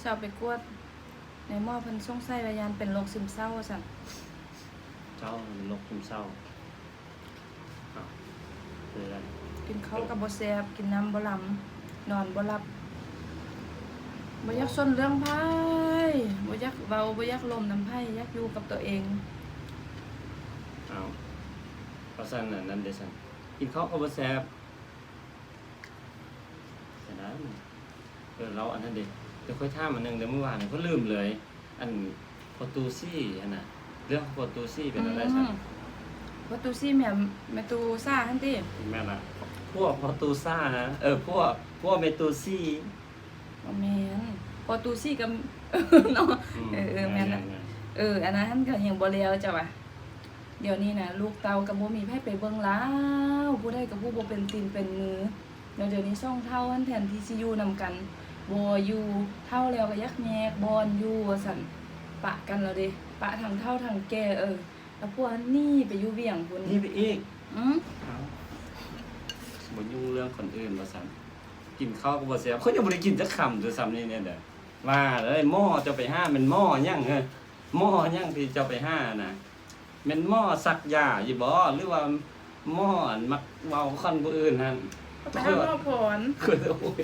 เช้าไปกวดในหม้อเพิ่นสงสัยว่ายานเป็นโรคซึมเศร้าว่าซั่น เจ้าเป็นโรคซึมเศร้าอ้าวคืออะไร กินข้าวก็บ่แซ่บกินน้ำบ่หลำนอนบ่หลับบ่อยากสนเรื่องไผบ่อยากเว้าบ่อยากลมน้ำไผอยากอยู่กับตัวเอง อ้าวเพราะฉะนั้นนั่นเด้ซั่นกินข้าวก็บ่แซ่บฉะนั้นเราอันนั้นเด้เดี๋ยวค่อยถามอันนึงเดี๋ยวเมื่อวานก็ลืมเลย อันโปรตุซี่อันน่ะเรื่องโปรตุซี่เป็นอะไรซั่น ว่าตูซี่แม่ตูซ่าหั่นติ แม่นล่ะพวกโปรตุซ่านะพวกเมตูซี่ บ่แม่นพอตูซี่กับ เนาะแม่นน่ะอันนั้นก็ยังบ่แล้วจ้ะว่ะเดี๋ยวนี้น่ะลูกเต้าก็บ่มีไผไปเบิ่งแล้วผู้ใดก็ผู้บ่เป็นตีนเป็นมือแล้วเดี๋ยวนี้ซ่องเท่าหันแทนที่สิอยู่นำกันบ่อยู่เท่าแล้วก็ยักแยกบ่อนอยู่ว่าซั่นปะกันแล้วเด้ปะทั้งเท่าทั้งแก่แล้วพวกนี้ไปอยู่เวียงพุ่น นี่ไปอีก อือ บ่ยุ่งเรื่องคนอื่นว่าซั่นกินข้าวก็บ่แซ่บเขายังบ่ได้กินจักคำด้วยซ้ำนี่เนี่ยเด้อว่าเลยหม้อเจ้าไปห้ามันหม้อยังหม้อยังที่เจ้าไปห้าน่ะแม่นหม้อซักยาอยู่บ่หรือว่าหม้ออันมักเว้าคนผู้อื่นหั่น ไปหาหมอผล คือโอ้ย